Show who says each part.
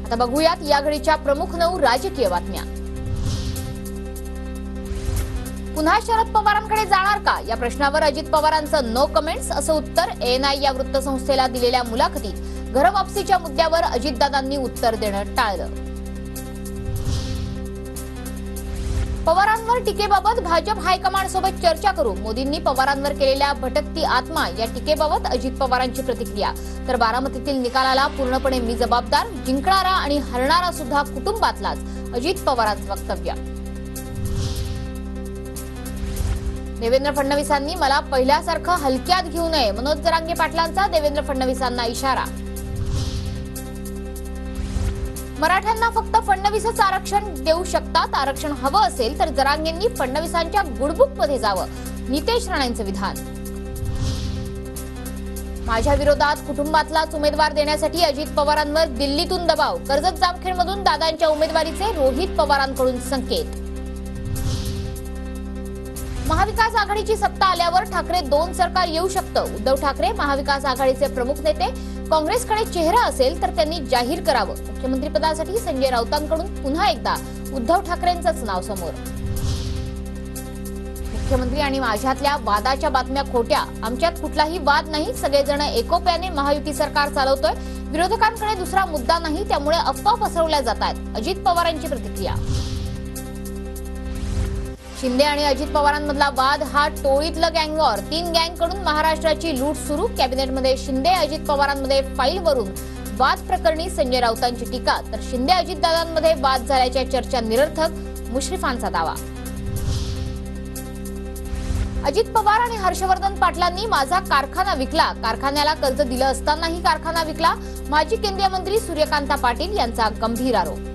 Speaker 1: आता बघूयात या घडीच्या प्रमुख 9 राजकीय बातम्या। पुन्हा शरद पवारांकडे जाणार का या प्रश्नावर अजित पवारांचं नो कमेंट्स असं उत्तर। एएनआय या वृत्तसंस्थेला दिलेल्या मुलाखतीत घरवापसीच्या मुद्द्यावर अजितदादांनी उत्तर देणं टाळलं। पवारांवर टीकेबाबत भाजप हायकमांड सोबत चर्चा करू। मोदींनी पवारांवर केलेल्या भटकती आत्मा या टीकेबाबत अजित पवारांची प्रतिक्रिया। तर बारामतीतील निकालाला पूर्णपणे मी जबाबदार, जिंकणारा आणि हरणारा सुद्धा कुटुंबातलाच, अजित पवारांचं वक्तव्य। देवेंद्र फडणवीसांनी मला पहिल्यासारखं हलक्यात घेऊ नये, मनोज जरांगे पाटलांचा देवेंद्र फडणवीसांना इशारा। मराठ्यांना फक्त फडणवीसच आरक्षण देऊ शकतात, आरक्षण हवं असेल तर जरांगेंनी फडणवीसांच्या गुडबुक मध्ये जावं, नितेश राणेंचं विधान। माझ्या विरोधात कुटुंबातलाच उमेदवार देण्यासाठी अजित पवारांवर दिल्लीतून दबाव। कर्जत जामखेडमधून दादांच्या उमेदवारीचे रोहित पवारांकडून संकेत। महाविकास आघाडीची सत्ता आल्यावर ठाकरे 2 सरकार येऊ शकतं। उद्धव ठाकरे महाविकास आघाडीचे प्रमुख नेते, काँग्रेसकडे चेहरा असेल तर त्यांनी जाहीर करावं। मुख्यमंत्रीपदासाठी संजय राऊतांकडून पुन्हा एकदा उद्धव ठाकरेंचंच नाव समोर। मुख्यमंत्री आणि माझ्यातल्या वादाच्या बातम्या खोट्या, आमच्यात कुठलाही वाद नाही, सगळेजण एकोप्याने महायुती सरकार चालवतोय, विरोधकांकडे दुसरा मुद्दा नाही, त्यामुळे अफवा पसरवल्या जातात, अजित पवारांची प्रतिक्रिया। शिंदे आणि अजित पवारांमधला वाद हा टोळीतलं गँगवॉर, 3 गँगकडून महाराष्ट्राची लूट सुरू। कॅबिनेटमध्ये शिंदे अजित पवारांमध्ये फाईलवरून वाद प्रकरणी संजय राऊतांची टीका, तर शिंदे अजितदादांमध्ये वाद झाल्याच्या चर्चा निरर्थक, मुश्रीफांचा दावा। अजित पवार आणि हर्षवर्धन पाटलांनी माझा कारखाना विकला, कारखान्याला कर्ज दिलं असतानाही कारखाना विकला, माजी केंद्रीय मंत्री सूर्यकांता पाटील यांचा गंभीर आरोप।